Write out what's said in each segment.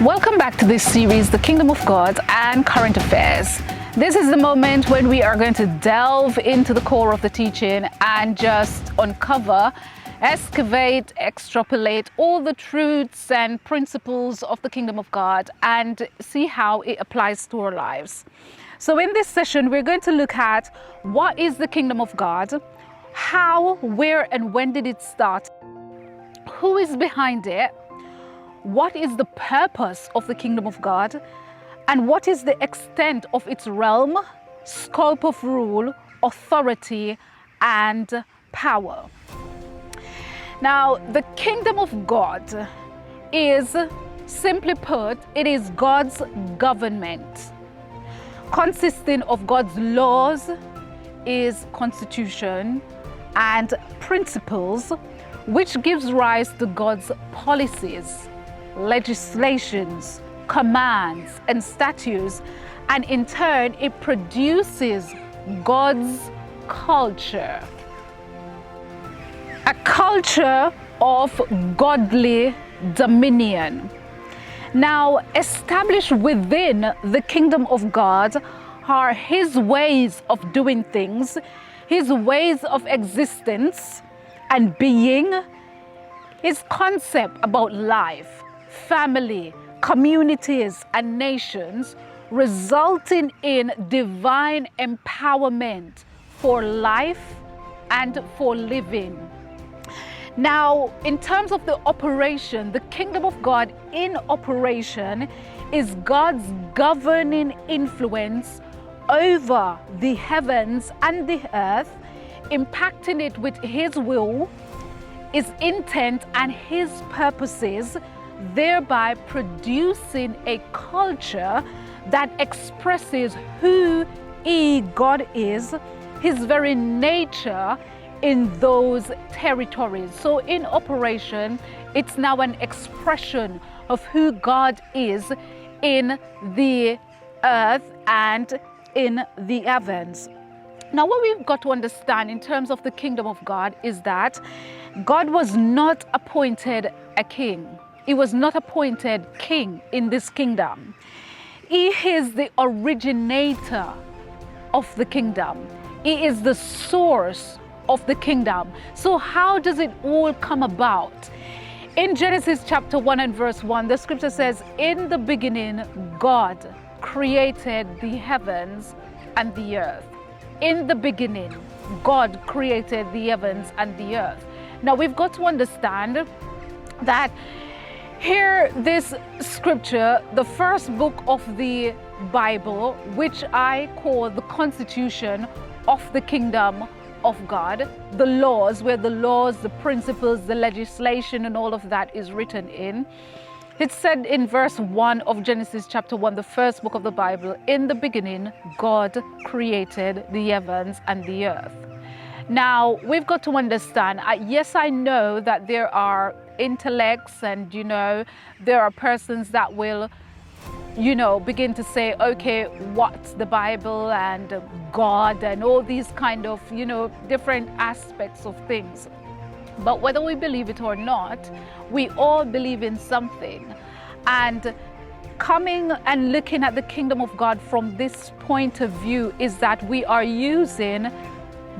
Welcome back to this series, The Kingdom of God and Current Affairs. This is the moment when we are going to delve into the core of the teaching and just uncover, excavate, extrapolate all the truths and principles of the Kingdom of God and see how it applies to our lives. So in this session, we're going to look at what is the Kingdom of God, how, where, and when did it start, who is behind it, what is the purpose of the Kingdom of God, and what is the extent of its realm, scope of rule, authority, and power. Now, the Kingdom of God is, simply put, it is God's government, consisting of God's laws, His constitution, and principles, which gives rise to God's policies, legislations, commands, and statutes, and in turn it produces God's culture, a culture of godly dominion. Now, established within the Kingdom of God are His ways of doing things, His ways of existence and being, His concept about life, family, communities, and nations, resulting in divine empowerment for life and for living. Now, in terms of the operation, the Kingdom of God in operation is God's governing influence over the heavens and the earth, impacting it with His will, His intent, and His purposes, thereby producing a culture that expresses who God is, His very nature in those territories. So in operation, it's now an expression of who God is in the earth and in the heavens. Now, what we've got to understand in terms of the Kingdom of God is that God was not appointed a king. He was not appointed king in this kingdom. He is the originator of the kingdom. He is the source of the kingdom. So how does it all come about? In Genesis chapter 1 and verse 1, the scripture says, "In the beginning, God created the heavens and the earth." In the beginning, God created the heavens and the earth. Now, we've got to understand that here, this scripture, the first book of the Bible, which I call the Constitution of the Kingdom of God, the laws, where the laws, the principles, the legislation, and all of that is written in. It said in verse 1 of Genesis chapter 1, the first book of the Bible, "In the beginning, God created the heavens and the earth." Now, we've got to understand, yes, I know that there are intellects and, there are persons that will, begin to say, okay, what's the Bible and God and all these kind of, different aspects of things. But whether we believe it or not, we all believe in something. And coming and looking at the Kingdom of God from this point of view is that we are using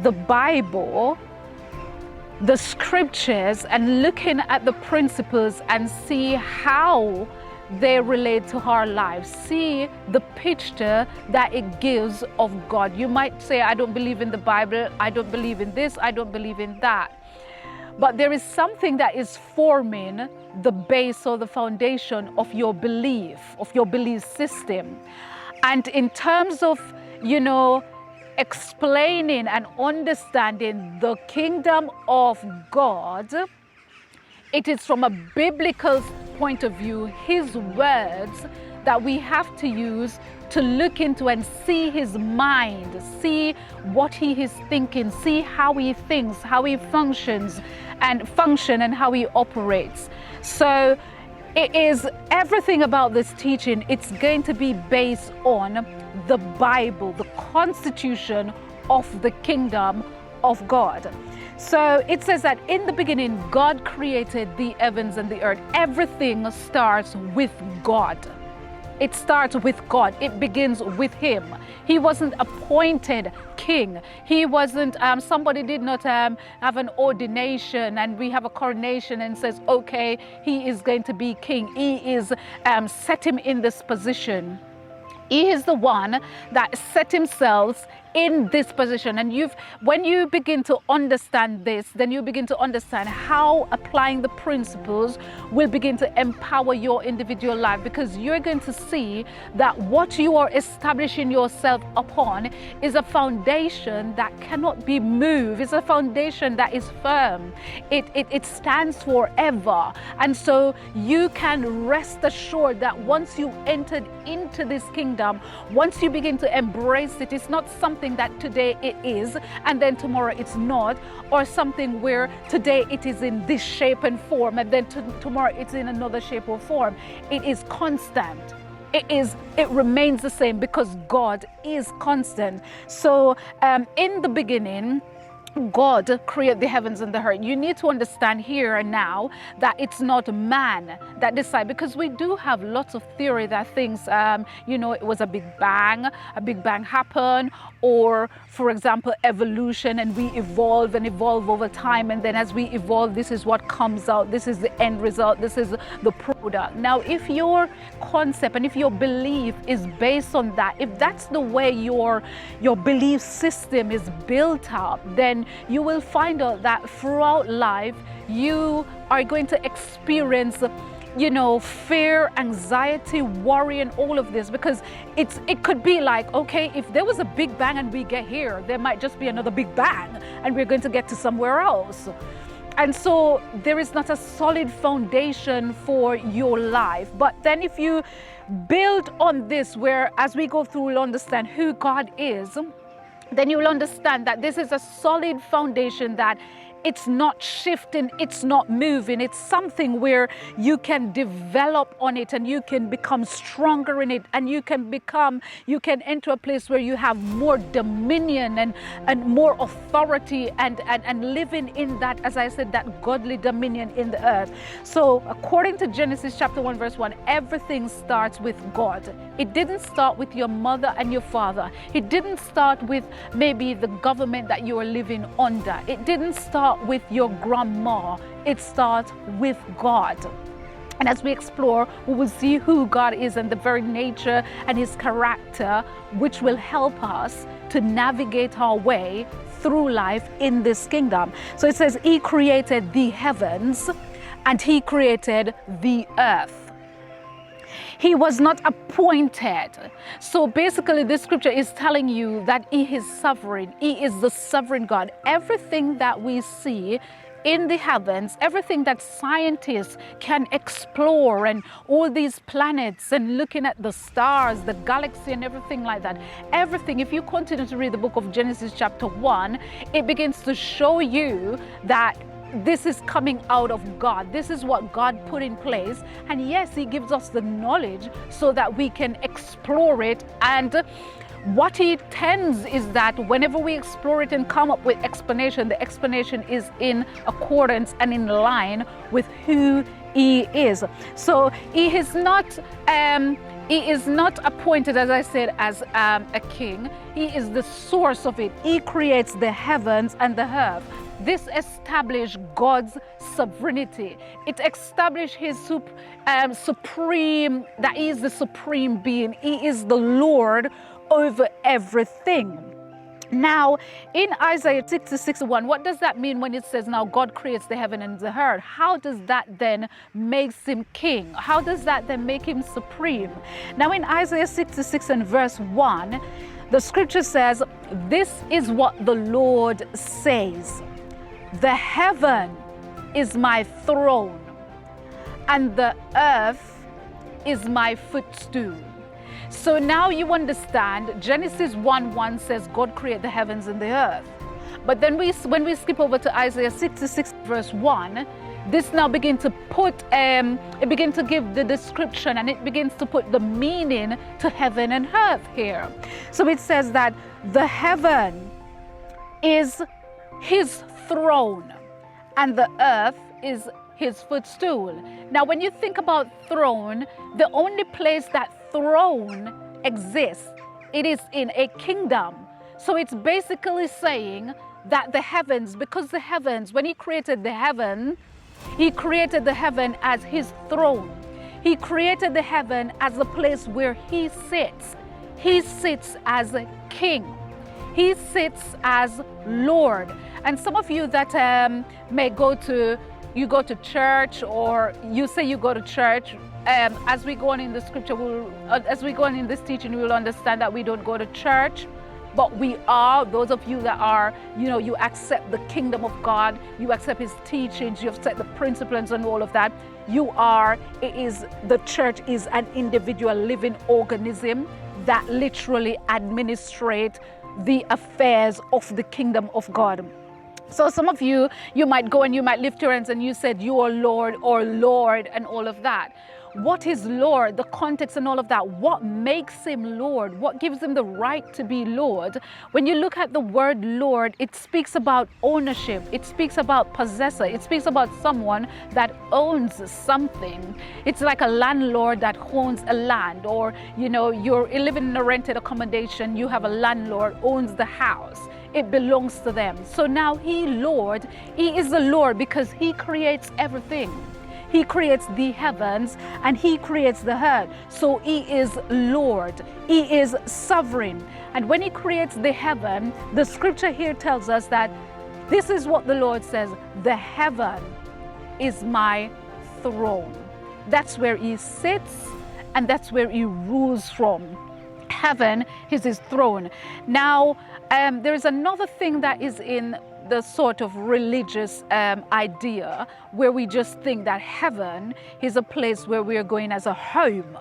the Bible, the scriptures, and looking at the principles and see how they relate to our lives, see the picture that it gives of God. You might say, I don't believe in the Bible, I don't believe in this, I don't believe in that. But there is something that is forming the base or the foundation of your belief system. And in terms of, explaining and understanding the Kingdom of God, it is from a biblical point of view, His words that we have to use to look into and see His mind, see what He is thinking, see how He thinks, how He functions and how He operates. So it is everything about this teaching, it's going to be based on the Bible, the constitution of the Kingdom of God. So it says that in the beginning, God created the heavens and the earth. Everything starts with God. It starts with God. It begins with Him. He wasn't appointed king. He wasn't, somebody did not have an ordination and we have a coronation and says, okay, he is going to be king. He is set him in this position. He is the one that set himself in this position. And when you begin to understand this, then you begin to understand how applying the principles will begin to empower your individual life, because you're going to see that what you are establishing yourself upon is a foundation that cannot be moved. It's a foundation that is firm. It stands forever. And so you can rest assured that once you entered into this kingdom, once you begin to embrace it, it's not something that today it is and then tomorrow it's not, or something where today it is in this shape and form and then tomorrow it's in another shape or form. It is constant. It remains the same because God is constant. So in the beginning, God created the heavens and the earth. You need to understand here and now that it's not man that decides, because we do have lots of theory that thinks, it was a big bang happened, or for example, evolution, and we evolve over time. And then as we evolve, this is what comes out. This is the end result. This is the product. Now, if your concept and if your belief is based on that, if that's the way your belief system is built up, then you will find out that throughout life you are going to experience fear, anxiety, worry, and all of this, because it could be like, okay, if there was a big bang and we get here, there might just be another big bang and we're going to get to somewhere else. And so there is not a solid foundation for your life. But then if you build on this, where as we go through we'll understand who God is, then you'll understand that this is a solid foundation, that it's not shifting, it's not moving. It's something where you can develop on it and you can become stronger in it, and you can enter a place where you have more dominion and more authority and living in that, as I said, that godly dominion in the earth. So according to Genesis chapter 1 verse 1, everything starts with God. It didn't start with your mother and your father. It didn't start with maybe the government that you are living under. It didn't start with your grandma. It starts with God. And as we explore, we will see who God is and the very nature and his character, which will help us to navigate our way through life in this kingdom. So it says he created the heavens and he created the earth. He was not appointed. So basically this scripture is telling you that he is sovereign. He is the sovereign God. Everything that we see in the heavens, everything that scientists can explore, and all these planets and looking at the stars, the galaxy and everything like that, everything, if you continue to read the book of Genesis chapter 1, it begins to show you that this is coming out of God. This is what God put in place. And yes, he gives us the knowledge so that we can explore it. And what he tends is that whenever we explore it and come up with explanation, the explanation is in accordance and in line with who he is. So he is not appointed, as I said, as a king. He is the source of it. He creates the heavens and the earth. This established God's sovereignty. It established his supreme, that he is the supreme being. He is the Lord over everything. Now, in Isaiah 60:61, what does that mean when it says, now God creates the heaven and the earth? How does that then make him king? How does that then make him supreme? Now, in Isaiah 66 and verse 1, the scripture says, this is what the Lord says. The heaven is my throne, and the earth is my footstool. So now you understand, Genesis 1:1 says God created the heavens and the earth. But then when we skip over to Isaiah 66 verse 1, this now begins to it begins to give the description, and it begins to put the meaning to heaven and earth here. So it says that the heaven is his throne, and the earth is his footstool. Now, when you think about throne, the only place that throne exists, it is in a kingdom. So it's basically saying that the heavens, because the heavens, when he created the heaven as his throne. He created the heaven as a place where he sits. He sits as a king. He sits as Lord. And some of you that may go to church, or you say you go to church, as we go on in the scripture, as we go on in this teaching, we will understand that we don't go to church, but we are, those of you that are, you accept the kingdom of God, you accept his teachings, you accept the principles and all of that. The church is an individual living organism that literally administrate the affairs of the kingdom of God. So some of you might go and you might lift your hands and you said you are Lord or Lord and all of that. What is Lord? The context and all of that. What makes him Lord? What gives him the right to be Lord? When you look at the word Lord, it speaks about ownership. It speaks about possessor. It speaks about someone that owns something. It's like a landlord that owns a land, or you're living in a rented accommodation. You have a landlord owns the house. It belongs to them. So now he is the Lord because he creates everything. He creates the heavens and he creates the earth. So he is Lord. He is sovereign. And when he creates the heaven, the scripture here tells us that this is what the Lord says: the heaven is my throne. That's where he sits and that's where he rules from. Heaven is his throne. Now, there is another thing that is in the sort of religious idea where we just think that heaven is a place where we are going as a home.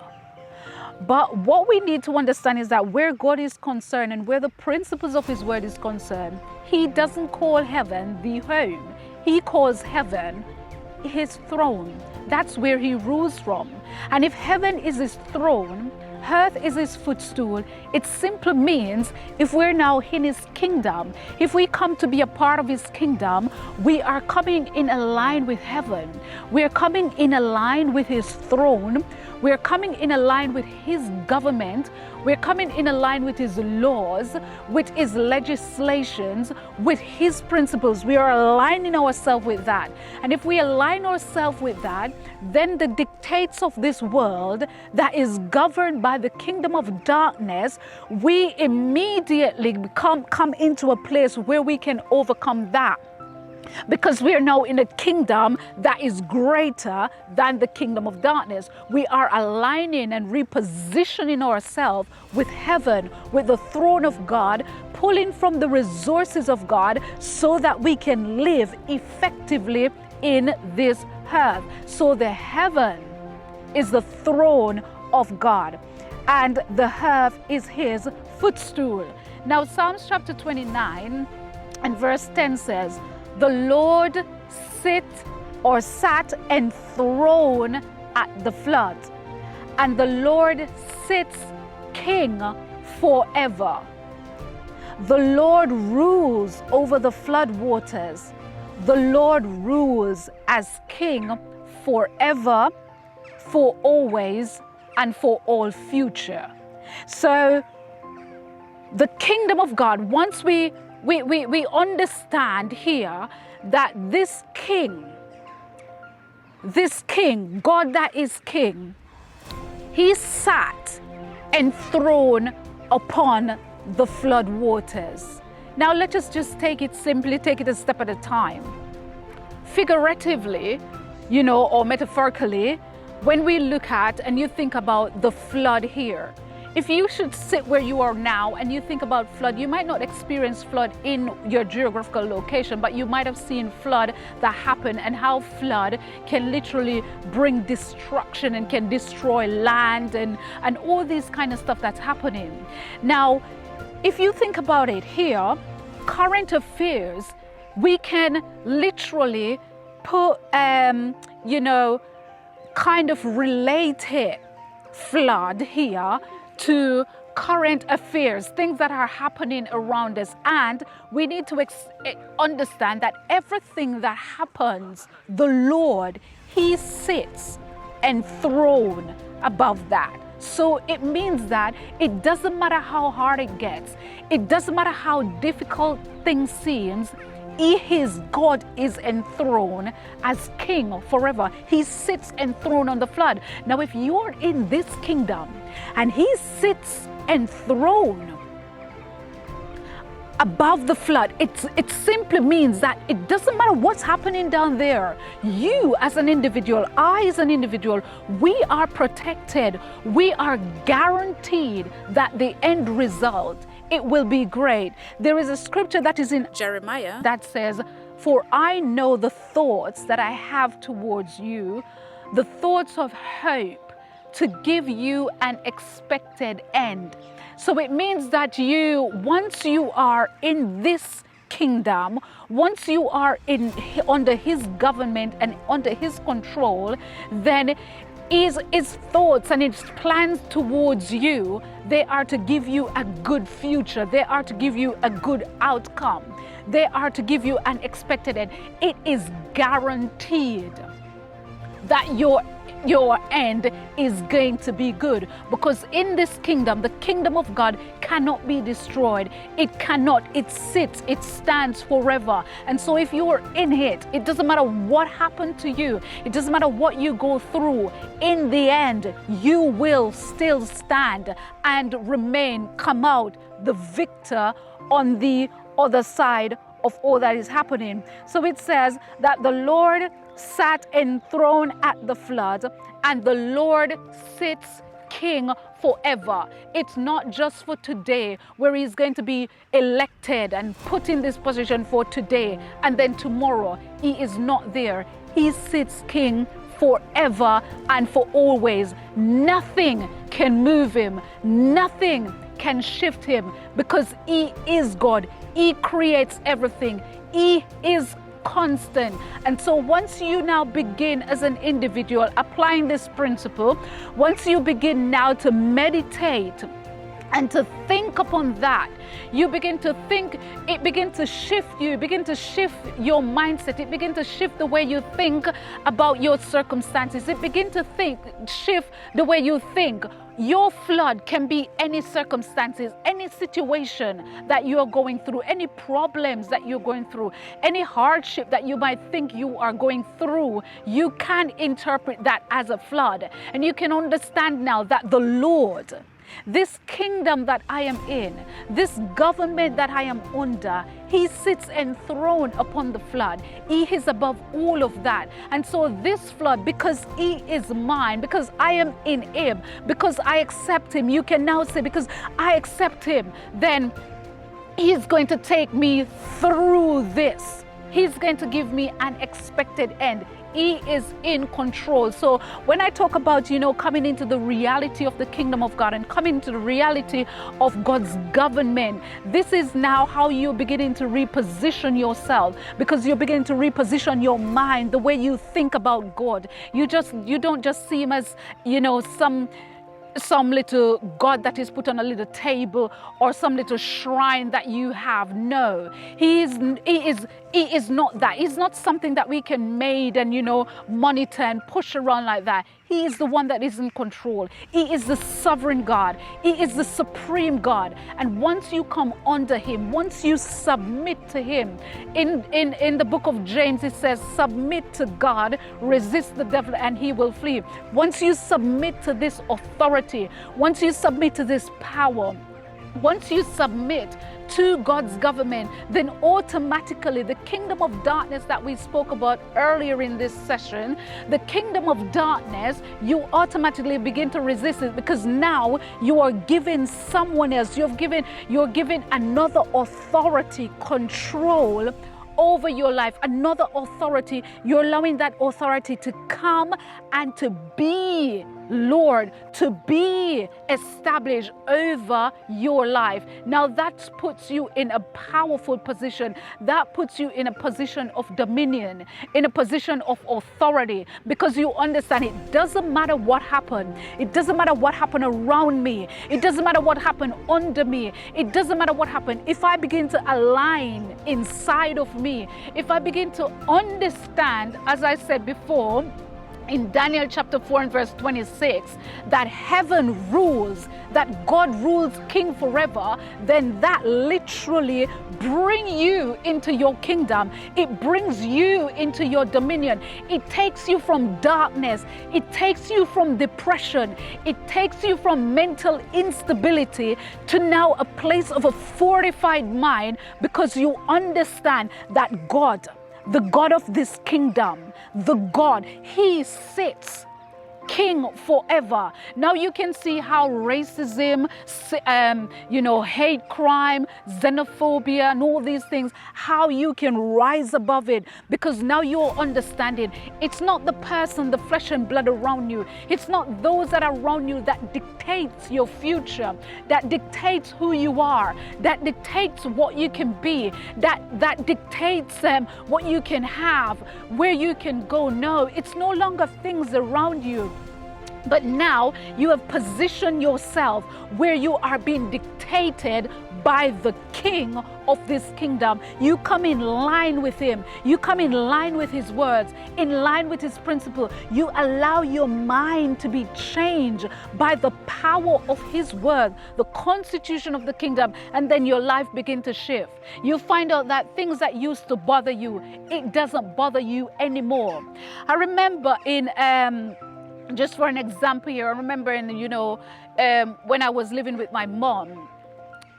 But what we need to understand is that where God is concerned and where the principles of his word is concerned, he doesn't call heaven the home. He calls heaven his throne. That's where he rules from. And if heaven is his throne, earth is his footstool, it simply means if we're now in his kingdom, if we come to be a part of his kingdom, we are coming in a line with heaven. We're coming in a line with his throne. We're coming in a line with his government. We're coming in a line with his laws, with his legislations, with his principles. We are aligning ourselves with that. And if we align ourselves with that, then the dictates of this world that is governed by the kingdom of darkness, we immediately come into a place where we can overcome that. Because we are now in a kingdom that is greater than the kingdom of darkness. We are aligning and repositioning ourselves with heaven, with the throne of God, pulling from the resources of God so that we can live effectively in this earth. So the heaven is the throne of God, and the earth is his footstool. Now, Psalms chapter 29 and verse 10 says, "The Lord sat enthroned at the flood, and the Lord sits king forever. The Lord rules over the flood waters. The Lord rules as king forever, for always, and for all future." So the kingdom of God, once we understand here that this king, God that is king, he sat enthroned upon the flood waters. Now let us just take it a step at a time. Figuratively, or metaphorically, when we look at and you think about the flood here, if you should sit where you are now and you think about flood, you might not experience flood in your geographical location, but you might have seen flood that happen, and how flood can literally bring destruction and can destroy land and all this kind of stuff that's happening. Now, if you think about it here, current affairs, we can literally put, kind of relate it, flood here, to current affairs, things that are happening around us. And we need to understand that everything that happens, the Lord, He sits enthroned above that. So it means that it doesn't matter how hard it gets, it doesn't matter how difficult things seems, God is enthroned as king forever. He sits enthroned on the flood. Now, if you're in this kingdom and He sits enthroned above the flood, it simply means that it doesn't matter what's happening down there. You as an individual, I as an individual, we are protected. We are guaranteed that the end result, it will be great. There is a scripture that is in Jeremiah that says, "For I know the thoughts that I have towards you, the thoughts of hope, to give you an expected end." So it means that once you are in this kingdom, once you are under His government and under His control, then His thoughts and His plans towards you, they are to give you a good future. They are to give you a good outcome. They are to give you an expected end. It is guaranteed that your end is going to be good, because in this kingdom, the kingdom of God cannot be destroyed. It cannot. It sits, it stands forever. And so if you are in it doesn't matter what happened to you, it doesn't matter what you go through, in the end you will still stand and come out the victor on the other side of all that is happening. So it says that the Lord sat enthroned at the flood, and the Lord sits king forever. It's not just for today, where He's going to be elected and put in this position for today, and then tomorrow He is not there. He sits king forever and for always. Nothing can move Him. Nothing can shift Him, because He is God. He creates everything. He is constant. And so once you now begin as an individual applying this principle, once you begin now to meditate and to think upon that, you begin to think, it begins to shift you, begin to shift your mindset, it begins to shift the way you think about your circumstances, it begins to shift the way you think. Your flood can be any circumstances, any situation that you are going through, any problems that you're going through, any hardship that you might think you are going through. You can interpret that as a flood, and you can understand now that the Lord, this kingdom that I am in, this government that I am under, He sits enthroned upon the flood. He is above all of that. And so this flood, because He is mine, because I am in Him, because I accept Him, you can now say, because I accept Him, then He's going to take me through this. He's going to give me an expected end. He is in control. So when I talk about, coming into the reality of the kingdom of God and coming into the reality of God's government, this is now how you're beginning to reposition yourself, because you're beginning to reposition your mind, the way you think about God. You don't just see Him as, some little God that is put on a little table or some little shrine that you have. No, He is not that. He's not something that we can made and monitor and push around like that. He is the one that is in control. He is the sovereign God. He is the supreme God. And once you come under Him, once you submit to Him, in the book of James it says, submit to God, resist the devil and he will flee. Once you submit to this authority, once you submit to this power, once you submit to God's government, then automatically the kingdom of darkness that we spoke about earlier in this session, the kingdom of darkness, you automatically begin to resist it, because now you are given someone else, you're given another authority, control over your life, another authority. You're allowing that authority to come and to be Lord, to be established over your life. Now that puts you in a powerful position. That puts you in a position of dominion, in a position of authority, because you understand it doesn't matter what happened. It doesn't matter what happened around me. It doesn't matter what happened under me. It doesn't matter what happened. If I begin to align inside of me, if I begin to understand, as I said before, in Daniel chapter 4 and verse 26, that heaven rules, that God rules king forever, then that literally brings you into your kingdom. It brings you into your dominion. It takes you from darkness. It takes you from depression. It takes you from mental instability to now a place of a fortified mind, because you understand that God, the God of this kingdom, the God, He sits king forever. Now you can see how racism, hate crime, xenophobia, and all these things, how you can rise above it, because now you're understanding it's not the person, the flesh and blood around you. It's not those that are around you that dictates your future, that dictates who you are, that dictates what you can be, that dictates what you can have, where you can go. No, it's no longer things around you. But now you have positioned yourself where you are being dictated by the King of this kingdom. You come in line with Him. You come in line with His words, in line with His principle. You allow your mind to be changed by the power of His word, the constitution of the kingdom, and then your life begin to shift. You find out that things that used to bother you, it doesn't bother you anymore. I remember just for an example here, I remember when I was living with my mom,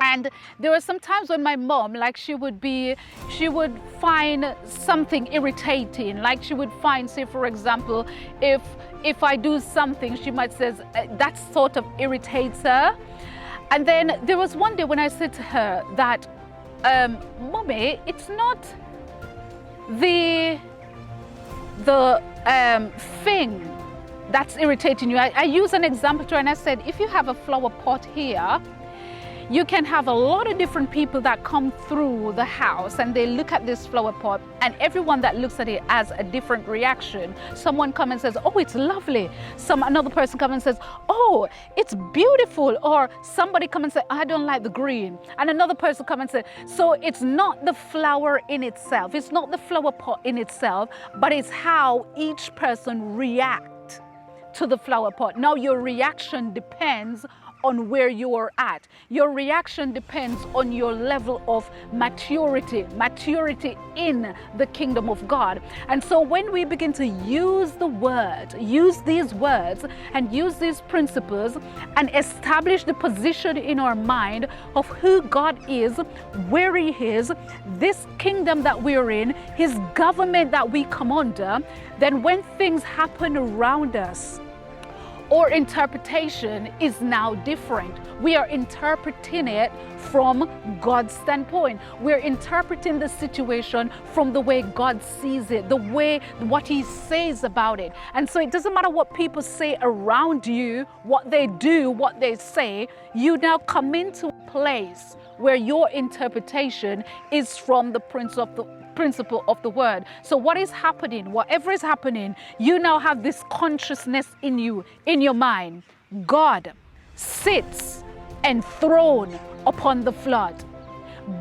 and there were some times when my mom, like she would find something irritating. Like she would find, say for example, if I do something, she might say that sort of irritates her. And then there was one day when I said to her that, Mommy, it's not the thing that's irritating you. I use an example to her, and I said, if you have a flower pot here, you can have a lot of different people that come through the house and they look at this flower pot, and everyone that looks at it has a different reaction. Someone comes and says, oh, it's lovely. Another person comes and says, oh, it's beautiful. Or somebody comes and says, I don't like the green. And another person comes and says, so it's not the flower in itself. It's not the flower pot in itself, but it's how each person reacts to the flower pot. Now your reaction depends on where you are at. Your reaction depends on your level of maturity in the kingdom of God. And so when we begin to use these words and use these principles and establish the position in our mind of who God is, where He is, this kingdom that we're in, His government that we come under, then when things happen around us, our interpretation is now different. We are interpreting it from God's standpoint. We're interpreting the situation from the way God sees it, what He says about it. And so it doesn't matter what people say around you, what they do, what they say, you now come into a place where your interpretation is from the principle of the word. So what is happening, whatever is happening, you now have this consciousness in you, in your mind. God sits enthroned upon the flood.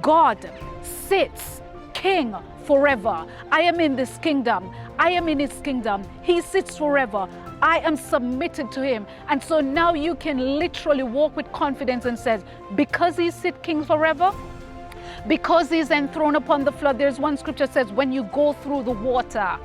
God sits king forever. I am in this kingdom. I am in His kingdom. He sits forever. I am submitted to Him. And so now you can literally walk with confidence and says, because He sits king forever, because He's enthroned upon the flood. There's one scripture says, when you go through the water,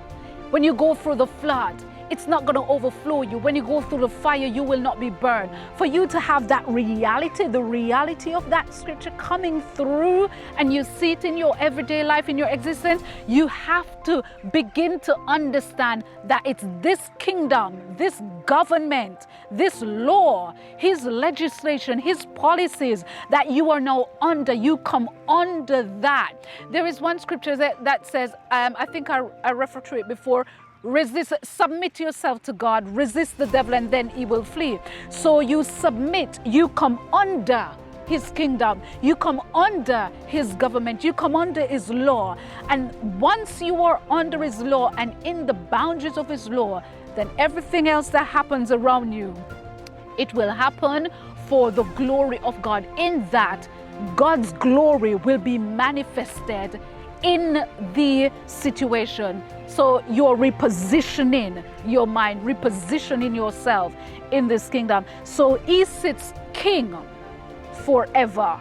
when you go through the flood, it's not going to overflow you. When you go through the fire, you will not be burned. For you to have that reality, the reality of that scripture coming through, and you see it in your everyday life, in your existence, you have to begin to understand that it's this kingdom, this government, this law, his legislation, his policies that you are now under. You come under that. There is one scripture that says, I think I referred to it before, resist, submit yourself to God, resist the devil, and then he will flee. So you submit, you come under his kingdom, you come under his government, you come under his law. And once you are under his law and in the boundaries of his law, then everything else that happens around you, it will happen for the glory of God. In that, God's glory will be manifested in the situation. So you're repositioning your mind, repositioning yourself in this kingdom. So he sits king forever.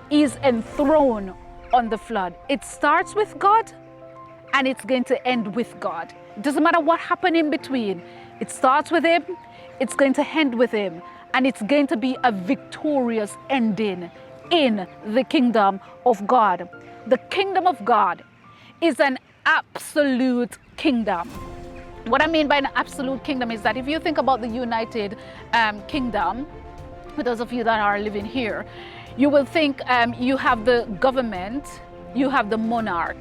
He's enthroned on the flood. It starts with God and it's going to end with God. It doesn't matter what happened in between. It starts with him, it's going to end with him, and it's going to be a victorious ending in the kingdom of God. The kingdom of God is an absolute kingdom. What I mean by an absolute kingdom is that if you think about the United Kingdom, for those of you that are living here, you will think you have the government, you have the monarch,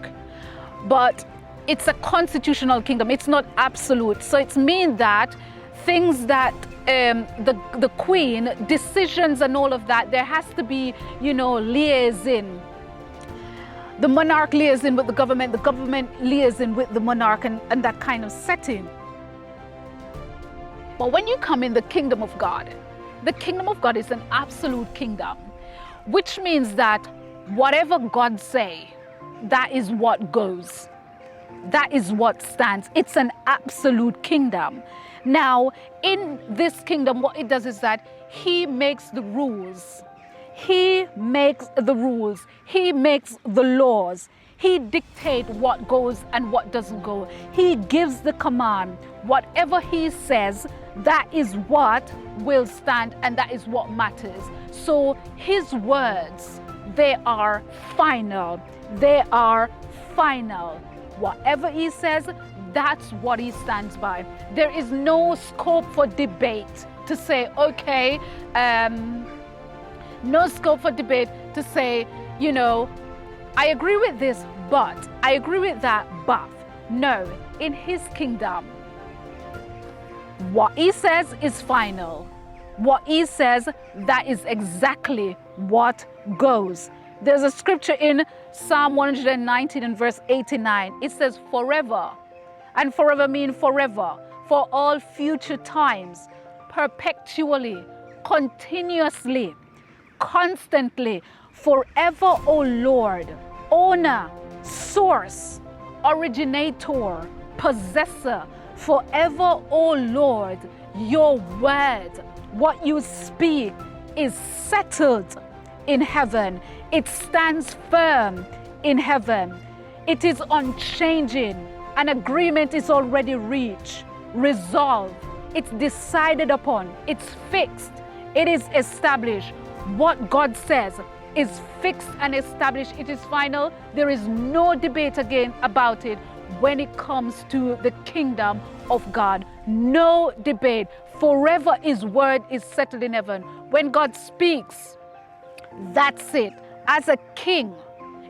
but it's a constitutional kingdom. It's not absolute. So it means that things that the queen, decisions and all of that, there has to be, liaison. The monarch liaison with the government liaison with the monarch, and that kind of setting. But when you come in the kingdom of God is an absolute kingdom, which means that whatever God say, that is what goes. That is what stands. It's an absolute kingdom. Now, in this kingdom, what it does is that he makes the rules. He makes the rules. He makes the laws. He dictates what goes and what doesn't go. He gives the command. Whatever he says, that is what will stand and that is what matters. So his words, they are final. They are final. Whatever he says, that's what he stands by. There is no scope for debate to say, okay, no scope for debate to say, I agree with this, but I agree with that, but. No, in his kingdom, what he says is final. What he says, that is exactly what goes. There's a scripture in Psalm 119 and verse 89. It says forever, and forever means forever, for all future times, perpetually, continuously, constantly, forever, O Lord, owner, source, originator, possessor, forever, O Lord, your word, what you speak is settled in heaven. It stands firm in heaven. It is unchanging. An agreement is already reached, resolved. It's decided upon. It's fixed. It is established. What God says is fixed and established. It is final. There is no debate again about it when it comes to the kingdom of God. No debate. Forever his word is settled in heaven. When God speaks, that's it. As a king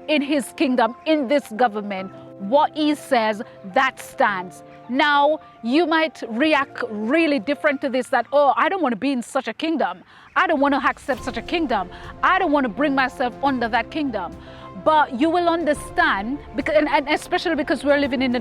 in his kingdom, in this government, what he says, that stands. Now, you might react really different to this, that, oh, I don't want to be in such a kingdom. I don't want to accept such a kingdom. I don't want to bring myself under that kingdom. But you will understand, because, and especially because we're living in a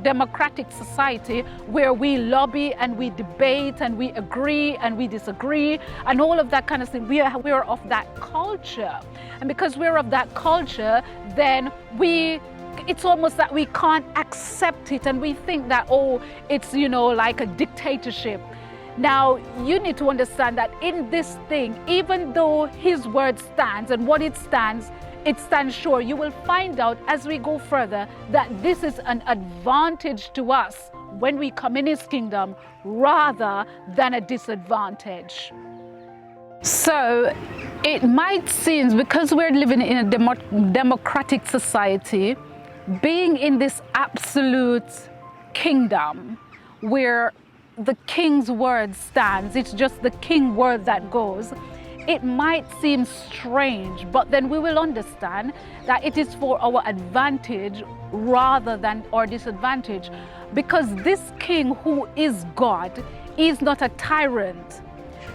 democratic society where we lobby and we debate and we agree and we disagree and all of that kind of thing. We are of that culture. And because we're of that culture, then it's almost that we can't accept it, and we think that, oh, it's, like a dictatorship. Now, you need to understand that in this thing, even though his word stands and what it stands sure. You will find out as we go further that this is an advantage to us when we come in his kingdom rather than a disadvantage. So it might seem, because we're living in a democratic society, being in this absolute kingdom where the king's word stands, it's just the king word that goes, it might seem strange, but then we will understand that it is for our advantage rather than our disadvantage, because this king who is God is not a tyrant.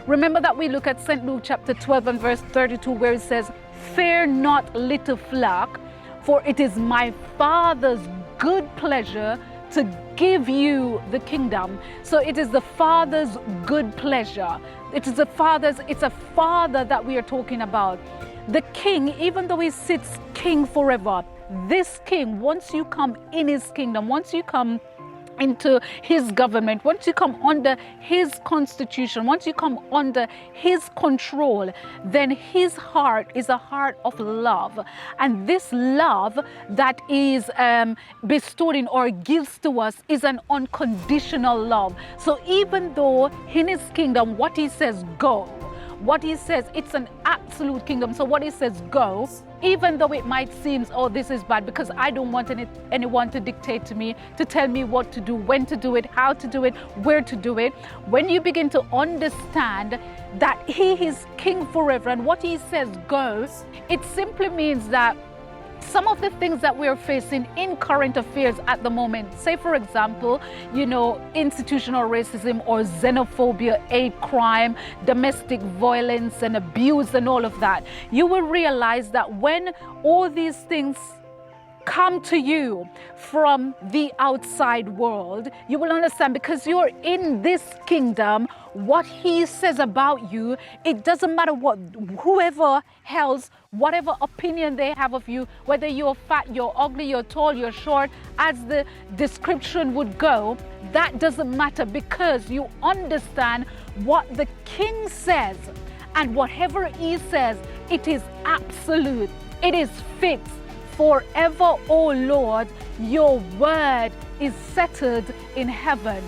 Remember that we look at St. Luke chapter 12 and verse 32, where it says, "Fear not, little flock, for it is my Father's good pleasure to give you the kingdom." So it is the Father's good pleasure. It's a Father that we are talking about. The king, even though he sits king forever, this king, once you come in his kingdom, once you come into his government, once you come under his constitution, once you come under his control, then his heart is a heart of love. And this love that is bestowed in or gives to us is an unconditional love. So even though in his kingdom, what he says, go, what he says, it's an absolute kingdom. So what he says, go, even though it might seem, oh, this is bad, because I don't want anyone to dictate to me, to tell me what to do, when to do it, how to do it, where to do it. When you begin to understand that he is king forever and what he says goes, it simply means that some of the things that we're facing in current affairs at the moment, say for example, institutional racism or xenophobia, hate crime, domestic violence and abuse and all of that, you will realize that when all these things come to you from the outside world, you will understand, because you're in this kingdom, what he says about you, it doesn't matter what whoever else, whatever opinion they have of you, whether you're fat, you're ugly, you're tall, you're short, as the description would go, that doesn't matter, because you understand what the king says, and whatever he says, it is absolute, it is fixed. Forever, O Lord, your word is settled in heaven.